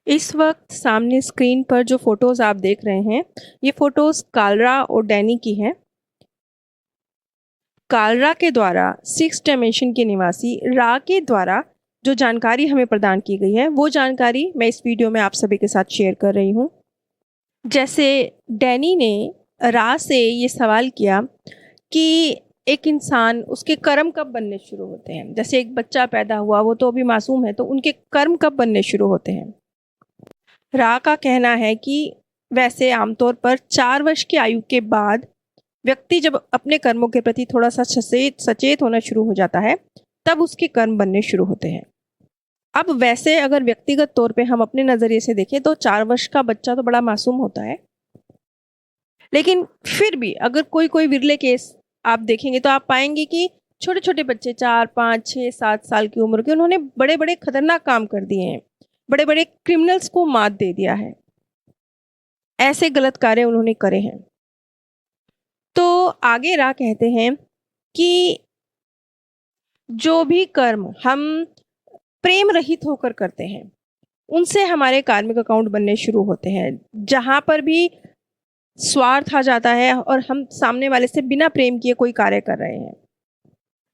इस वक्त सामने स्क्रीन पर जो फोटोज आप देख रहे हैं, ये फोटोज कालरा और डैनी की हैं। कालरा के द्वारा सिक्स डायमेंशन के निवासी रा के द्वारा जो जानकारी हमें प्रदान की गई है, वो जानकारी मैं इस वीडियो में आप सभी के साथ शेयर कर रही हूँ। जैसे डैनी ने रा से ये सवाल किया कि एक इंसान, उसके कर्म कब बनने शुरू होते हैं। जैसे एक बच्चा पैदा हुआ, वो तो अभी मासूम है, तो उनके कर्म कब बनने शुरू होते हैं। रा का कहना है कि वैसे आमतौर पर 4 वर्ष की आयु के बाद व्यक्ति जब अपने कर्मों के प्रति थोड़ा सा सचेत सचेत होना शुरू हो जाता है, तब उसके कर्म बनने शुरू होते हैं। अब वैसे अगर व्यक्तिगत तौर पे हम अपने नज़रिए से देखें तो 4 वर्ष का बच्चा तो बड़ा मासूम होता है, लेकिन फिर भी अगर कोई कोई विरले केस आप देखेंगे तो आप पाएंगे कि छोटे छोटे बच्चे 4, 5, 6, 7 साल की उम्र के, उन्होंने बड़े बड़े खतरनाक काम कर दिए हैं, बड़े बड़े क्रिमिनल्स को मात दे दिया है, ऐसे गलत कार्य उन्होंने करे हैं। तो आगे रा कहते हैं कि जो भी कर्म हम प्रेम रहित होकर करते हैं, उनसे हमारे कार्मिक अकाउंट बनने शुरू होते हैं। जहां पर भी स्वार्थ आ जाता है और हम सामने वाले से बिना प्रेम किए कोई कार्य कर रहे हैं।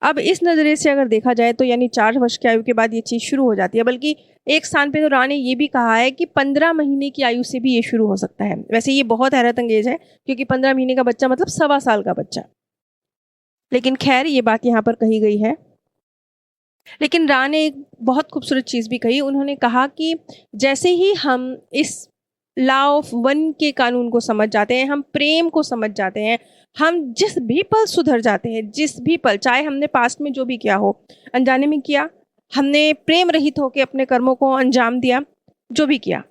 अब इस नज़रिए से अगर देखा जाए तो यानी 4 वर्ष की आयु के बाद ये चीज़ शुरू हो जाती है। बल्कि एक स्थान पे तो रा ने ये भी कहा है कि 15 महीने की आयु से भी ये शुरू हो सकता है। वैसे ये बहुत हैरत अंगेज है, क्योंकि 15 महीने का बच्चा मतलब 1.25 साल का बच्चा। लेकिन खैर, ये बात यहाँ पर कही गई है। लेकिन रा ने एक बहुत खूबसूरत चीज़ भी कही। उन्होंने कहा कि जैसे ही हम इस लॉ ऑफ वन के कानून को समझ जाते हैं, हम प्रेम को समझ जाते हैं, हम जिस भी पल सुधर जाते हैं, जिस भी पल, चाहे हमने पास्ट में जो भी किया हो, अनजाने में किया, हमने प्रेम रहित होकर अपने कर्मों को अंजाम दिया, जो भी किया,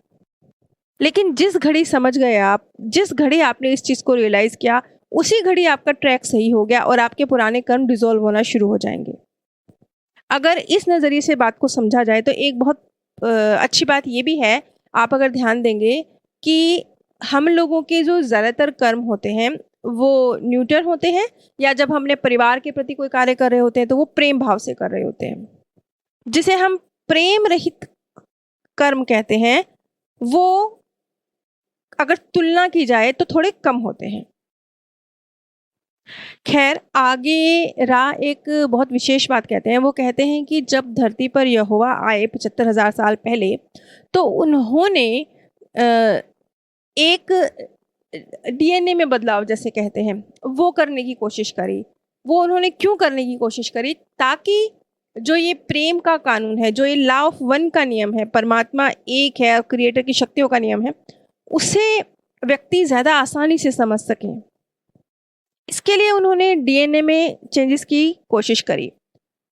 लेकिन जिस घड़ी समझ गए आप, जिस घड़ी आपने इस चीज़ को रियलाइज़ किया, उसी घड़ी आपका ट्रैक सही हो गया और आपके पुराने कर्म डिसॉल्व होना शुरू हो जाएंगे। अगर इस नज़रिए से बात को समझा जाए तो एक बहुत अच्छी बात ये भी है, आप अगर ध्यान देंगे कि हम लोगों के जो ज़्यादातर कर्म होते हैं वो न्यूट्रल होते हैं, या जब हम अपने परिवार के प्रति कोई कार्य कर रहे होते हैं तो वो प्रेम भाव से कर रहे होते हैं। जिसे हम प्रेम रहित कर्म कहते हैं, वो अगर तुलना की जाए तो थोड़े कम होते हैं। खैर, आगे रा एक बहुत विशेष बात कहते हैं। वो कहते हैं कि जब धरती पर यहोवा आए 75,000 साल पहले, तो उन्होंने एक डीएनए में बदलाव, जैसे कहते हैं, वो करने की कोशिश करी। वो उन्होंने क्यों करने की कोशिश करी? ताकि जो ये प्रेम का कानून है, जो ये लॉ ऑफ वन का नियम है, परमात्मा एक है और क्रिएटर की शक्तियों का नियम है, उसे व्यक्ति ज़्यादा आसानी से समझ सकें। इसके लिए उन्होंने डीएनए में चेंजेस की कोशिश करी।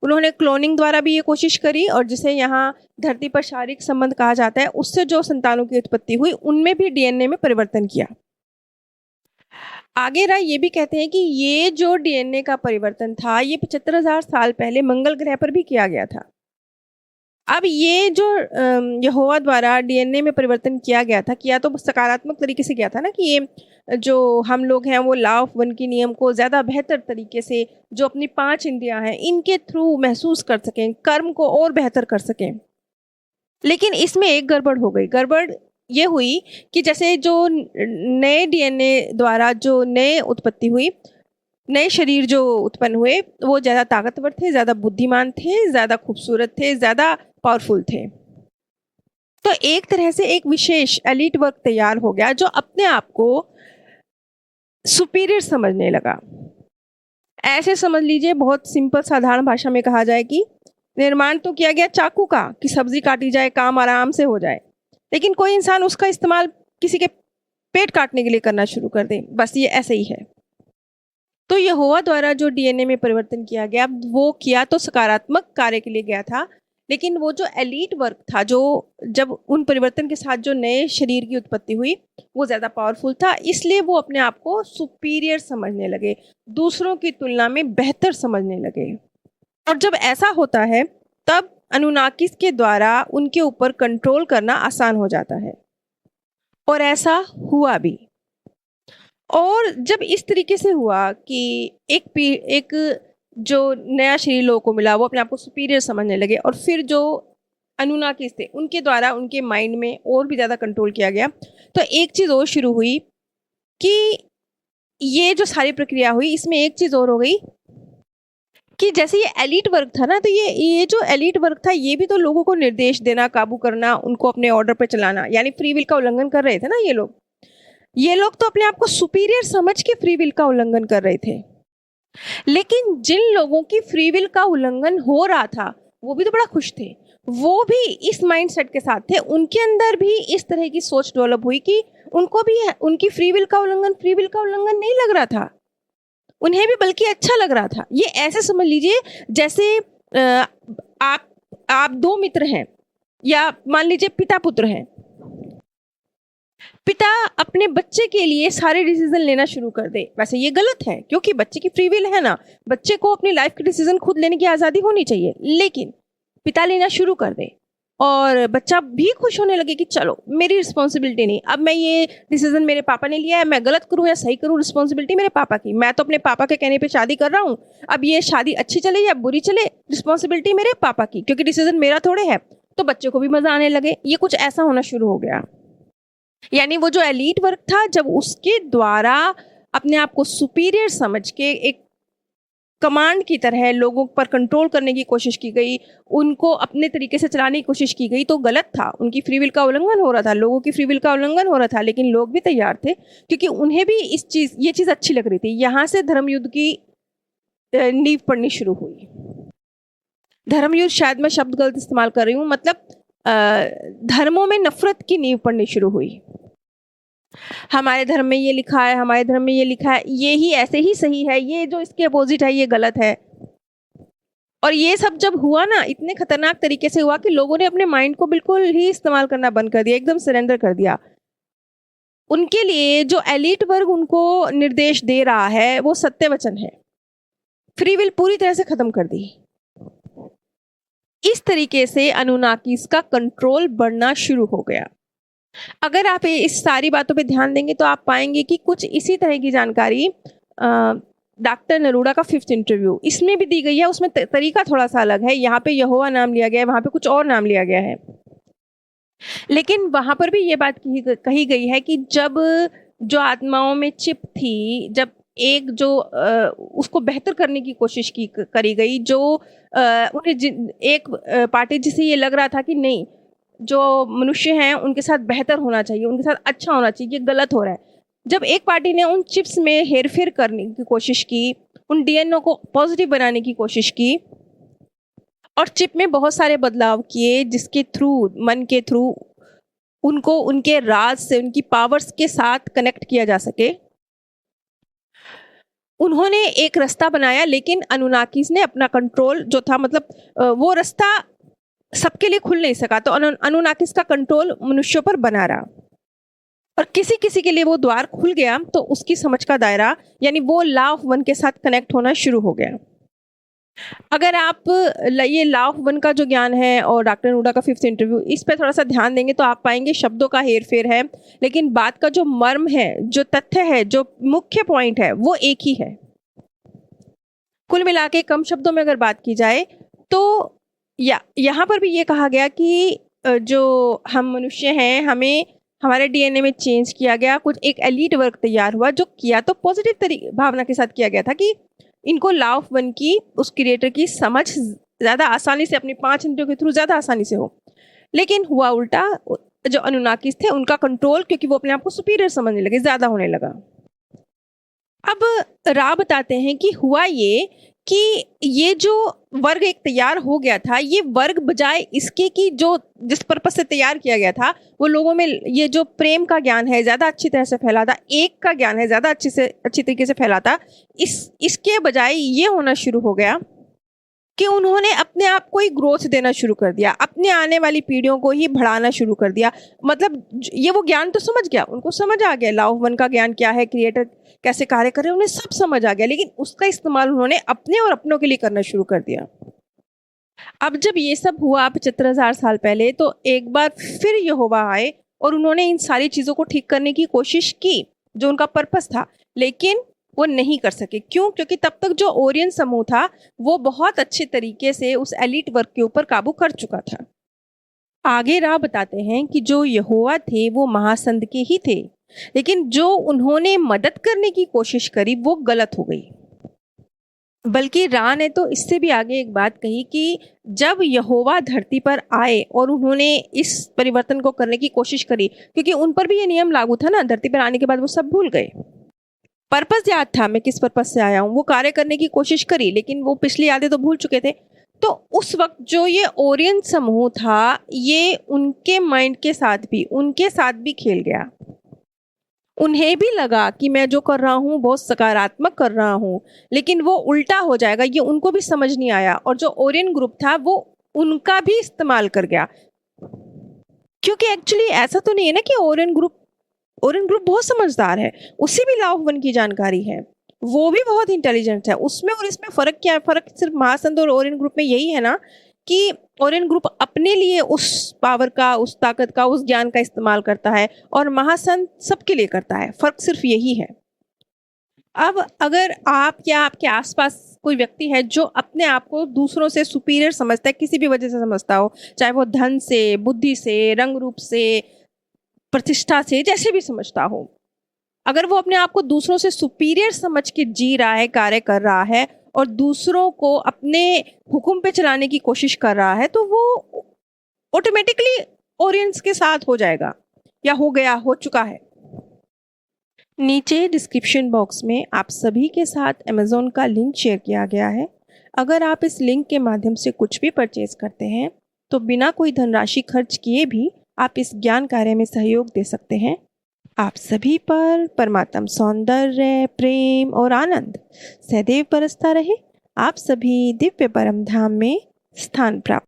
उन्होंने क्लोनिंग द्वारा भी ये कोशिश करी, और जिसे यहाँ धरती पर शारीरिक संबंध कहा जाता है, उससे जो संतानों की उत्पत्ति हुई, उनमें भी डीएनए में परिवर्तन किया। आगे राय ये भी कहते हैं कि ये जो डीएनए का परिवर्तन था, ये 75,000 साल पहले मंगल ग्रह पर भी किया गया था। अब ये जो यहोवा द्वारा डीएनए में परिवर्तन किया गया था, किया तो सकारात्मक तरीके से किया था ना, कि ये जो हम लोग हैं वो लॉ ऑफ वन के नियम को ज़्यादा बेहतर तरीके से, जो अपनी 5 इंद्रियां हैं, इनके थ्रू महसूस कर सकें, कर्म को और बेहतर कर सकें। लेकिन इसमें एक गड़बड़ हो गई। गड़बड़ ये हुई कि जैसे जो नए डीएनए द्वारा जो नए उत्पत्ति हुई, नए शरीर जो उत्पन्न हुए, वो ज़्यादा ताकतवर थे, ज़्यादा बुद्धिमान थे, ज़्यादा खूबसूरत थे, ज़्यादा पावरफुल थे। तो एक तरह से एक विशेष एलीट वर्ग तैयार हो गया, जो अपने आप को सुपीरियर समझने लगा। ऐसे समझ लीजिए, बहुत सिंपल साधारण भाषा में कहा जाए कि निर्माण तो किया गया चाकू का, कि सब्जी काटी जाए, काम आराम से हो जाए, लेकिन कोई इंसान उसका इस्तेमाल किसी के पेट काटने के लिए करना शुरू कर दे। बस ये ऐसे ही है। तो यहोवा द्वारा जो डीएनए में परिवर्तन किया गया, वो किया तो सकारात्मक कार्य के लिए गया था, लेकिन वो जो एलीट वर्ग था, जो जब उन परिवर्तन के साथ जो नए शरीर की उत्पत्ति हुई, वो ज़्यादा पावरफुल था, इसलिए वो अपने आप को सुपीरियर समझने लगे, दूसरों की तुलना में बेहतर समझने लगे। और जब ऐसा होता है, तब अनुनाकिस के द्वारा उनके ऊपर कंट्रोल करना आसान हो जाता है, और ऐसा हुआ भी। और जब इस तरीके से हुआ कि एक जो नया शरीर लोगों को मिला, वो अपने आप को सुपीरियर समझने लगे, और फिर जो अनुनाकिस थे उनके द्वारा उनके माइंड में और भी ज़्यादा कंट्रोल किया गया। तो एक चीज़ और शुरू हुई कि ये जो सारी प्रक्रिया हुई इसमें एक चीज़ और हो गई कि जैसे ये एलीट वर्क था ना, तो ये जो एलीट वर्क था ये भी तो लोगों को निर्देश देना, काबू करना, उनको अपने ऑर्डर पे चलाना, यानी फ्री विल का उल्लंघन कर रहे थे ना ये लोग तो अपने आप को सुपीरियर समझ के फ्री विल का उल्लंघन कर रहे थे। लेकिन जिन लोगों की फ्री विल का उल्लंघन हो रहा था वो भी तो बड़ा खुश थे, वो भी इस माइंडसेट के साथ थे, उनके अंदर भी इस तरह की सोच डेवलप हुई कि उनको भी उनकी फ्री विल का उल्लंघन नहीं लग रहा था, उन्हें भी बल्कि अच्छा लग रहा था। ये ऐसे समझ लीजिए जैसे आप दो मित्र हैं या मान लीजिए पिता पुत्र हैं। पिता अपने बच्चे के लिए सारे डिसीजन लेना शुरू कर दे, वैसे ये गलत है क्योंकि बच्चे की फ्री विल है ना, बच्चे को अपनी लाइफ के डिसीजन खुद लेने की आज़ादी होनी चाहिए। लेकिन पिता लेना शुरू कर दे और बच्चा भी खुश होने लगे कि चलो मेरी रिस्पॉन्सिबिलिटी नहीं, अब मैं ये डिसीजन मेरे पापा ने लिया है, मैं गलत करूँ या सही करूँ रिस्पॉन्सिबिलिटी मेरे पापा की, मैं तो अपने पापा के कहने पे शादी कर रहा हूँ, अब ये शादी अच्छी चले या बुरी चले रिस्पॉन्सिबिलिटी मेरे पापा की, क्योंकि डिसीजन मेरा थोड़े है। तो बच्चे को भी मजा आने लगे, ये कुछ ऐसा होना शुरू हो गया। यानी वो जो एलीट वर्क था जब उसके द्वारा अपने आप को सुपीरियर समझ के एक कमांड की तरह लोगों पर कंट्रोल करने की कोशिश की गई, उनको अपने तरीके से चलाने की कोशिश की गई, तो गलत था। उनकी फ्री विल का उल्लंघन हो रहा था, लोगों की फ्री विल का उल्लंघन हो रहा था, लेकिन लोग भी तैयार थे क्योंकि उन्हें भी ये चीज़ अच्छी लग रही थी। यहाँ से धर्म युद्ध की नींव पड़नी शुरू हुई। धर्म युद्ध शायद मैं शब्द गलत इस्तेमाल कर रही हूँ, मतलब धर्मों में नफरत की नींव पड़नी शुरू हुई। हमारे धर्म में ये लिखा है, हमारे धर्म में ये लिखा है, ये ही ऐसे ही सही है, ये जो इसके अपोजिट है ये गलत है। और ये सब जब हुआ ना इतने खतरनाक तरीके से हुआ कि लोगों ने अपने माइंड को बिल्कुल ही इस्तेमाल करना बंद कर दिया, एकदम सरेंडर कर दिया। उनके लिए जो एलीट वर्ग उनको निर्देश दे रहा है वो सत्य वचन है, फ्री विल पूरी तरह से खत्म कर दी। इस तरीके से अनुनाकीस का कंट्रोल बढ़ना शुरू हो गया। अगर आप इस सारी बातों पे ध्यान देंगे तो आप पाएंगे कि कुछ इसी तरह की जानकारी डॉक्टर नरूडा का 5th इंटरव्यू इसमें भी दी गई है। उसमें तरीका थोड़ा सा अलग है, यहाँ पे यहोवा नाम लिया गया है, वहाँ पे कुछ और नाम लिया गया है। लेकिन वहाँ पर भी ये बात कही गई है कि जब जो आत्माओं में चिप थी, जब एक जो उसको बेहतर करने की कोशिश करी गई, जो उन्हें एक पार्टी जिसे ये लग रहा था कि नहीं जो मनुष्य हैं उनके साथ बेहतर होना चाहिए, उनके साथ अच्छा होना चाहिए, ये गलत हो रहा है। जब एक पार्टी ने उन चिप्स में हेरफेर करने की कोशिश की, उन डीएनए को पॉजिटिव बनाने की कोशिश की और चिप में बहुत सारे बदलाव किए जिसके थ्रू मन के थ्रू उनको उनके राज से, उनकी पावर्स के साथ कनेक्ट किया जा सके, उन्होंने एक रास्ता बनाया। लेकिन अनुनाकीस ने अपना कंट्रोल जो था, मतलब वो रास्ता सबके लिए खुल नहीं सका, तो अनुनाकिस का कंट्रोल मनुष्यों पर बना रहा और किसी किसी के लिए वो द्वार खुल गया तो उसकी समझ का दायरा यानी वो लॉ ऑफ वन के साथ कनेक्ट होना शुरू हो गया। अगर आप ये लॉ ऑफ वन का जो ज्ञान है और डॉक्टर नरूडा का 5th इंटरव्यू इस पर थोड़ा सा ध्यान देंगे तो आप पाएंगे शब्दों का हेरफेर है, लेकिन बात का जो मर्म है, जो तथ्य है, जो मुख्य पॉइंट है वो एक ही है। कुल मिला के कम शब्दों में अगर बात की जाए तो यहाँ पर भी ये कहा गया कि जो हम मनुष्य हैं हमें हमारे डीएनए में चेंज किया गया, कुछ एक एलीट वर्ग तैयार हुआ जो किया तो पॉजिटिव भावना के साथ किया गया था कि इनको लॉ ऑफ वन की, उस क्रिएटर की समझ ज़्यादा आसानी से अपने 5 इंद्रियों के थ्रू ज़्यादा आसानी से हो। लेकिन हुआ उल्टा, जो अनुनाकिस थे उनका कंट्रोल, क्योंकि वो अपने आप को सुपीरियर समझने लगे, ज़्यादा होने लगा। अब रा बताते हैं कि हुआ ये कि ये जो वर्ग एक तैयार हो गया था, ये वर्ग बजाय इसके कि जो जिस पर्पस से तैयार किया गया था वो लोगों में ये जो प्रेम का ज्ञान है ज़्यादा अच्छी तरह से फैला था, एक का ज्ञान है ज़्यादा अच्छी तरीके से फैला था, इसके बजाय ये होना शुरू हो गया कि उन्होंने अपने आप को ही ग्रोथ देना शुरू कर दिया, अपने आने वाली पीढ़ियों को ही बढ़ाना शुरू कर दिया। मतलब ये वो ज्ञान तो समझ गया, उनको समझ आ गया लॉ ऑफ वन का ज्ञान क्या है, क्रिएटर कैसे कार्य कर रहे हैं, उन्हें सब समझ आ गया, लेकिन उसका इस्तेमाल उन्होंने अपने और अपनों के लिए करना शुरू कर दिया। अब जब ये सब हुआ 75,000 साल पहले, तो एक बार फिर यहोवा आए और उन्होंने इन सारी चीज़ों को ठीक करने की कोशिश की जो उनका पर्पस था, लेकिन वो नहीं कर सके। क्यों? क्योंकि तब तक जो ओरियन समूह था वो बहुत अच्छे तरीके से उस एलीट वर्ग के ऊपर काबू कर चुका था। आगे राह बताते हैं कि जो यहोवा थे वो महासंत के ही थे, लेकिन जो उन्होंने मदद करने की कोशिश करी वो गलत हो गई। बल्कि रा ने तो इससे भी आगे एक बात कही कि जब यहोवा धरती पर आए और उन्होंने इस परिवर्तन को करने की कोशिश करी, क्योंकि उन पर भी ये नियम लागू था ना, धरती पर आने के बाद वो सब भूल गए। पर्पस याद था, मैं किस पर्पस से आया हूँ, वो कार्य करने की कोशिश करी, लेकिन वो पिछली यादें तो भूल चुके थे। तो उस वक्त जो ये ओरियन समूह था, ये उनके माइंड के साथ भी, उनके साथ भी खेल गया। उन्हें भी लगा कि मैं जो कर रहा हूँ बहुत सकारात्मक कर रहा हूँ, लेकिन वो उल्टा हो जाएगा, ये उनको भी समझ नहीं आया। और जो ओरियन ग्रुप था वो उनका भी इस्तेमाल कर गया, क्योंकि एक्चुअली ऐसा तो नहीं है ना कि ओरियन ग्रुप बहुत समझदार है, उसी भी लॉ ऑफ वन की जानकारी है, वो भी बहुत इंटेलिजेंट है। उसमें और इसमें फर्क क्या है? फर्क सिर्फ महासंत और ओरियन ग्रुप में यही है ना कि ओरियन ग्रुप अपने लिए उस पावर का, उस ताकत का, उस ज्ञान का इस्तेमाल करता है और महासंत सबके लिए करता है। फर्क सिर्फ यही है। अब अगर आप या आपके आसपास कोई व्यक्ति है जो अपने आप को दूसरों से सुपीरियर समझता है, किसी भी वजह से समझता हो, चाहे वो धन से, बुद्धि से, रंग रूप से, प्रतिष्ठा से, जैसे भी समझता हो, अगर वो अपने आप को दूसरों से सुपीरियर समझ के जी रहा है, कार्य कर रहा है और दूसरों को अपने हुक्म पे चलाने की कोशिश कर रहा है, तो वो ऑटोमेटिकली ओरियंस के साथ हो जाएगा या हो गया, हो चुका है। नीचे डिस्क्रिप्शन बॉक्स में आप सभी के साथ अमेज़ॉन का लिंक शेयर किया गया है। अगर आप इस लिंक के माध्यम से कुछ भी परचेज करते हैं तो बिना कोई धनराशि खर्च किए भी आप इस ज्ञान कार्य में सहयोग दे सकते हैं। आप सभी पर परमात्म सौंदर्य, प्रेम और आनंद सदैव बरसता रहे। आप सभी दिव्य परम धाम में स्थान प्राप्त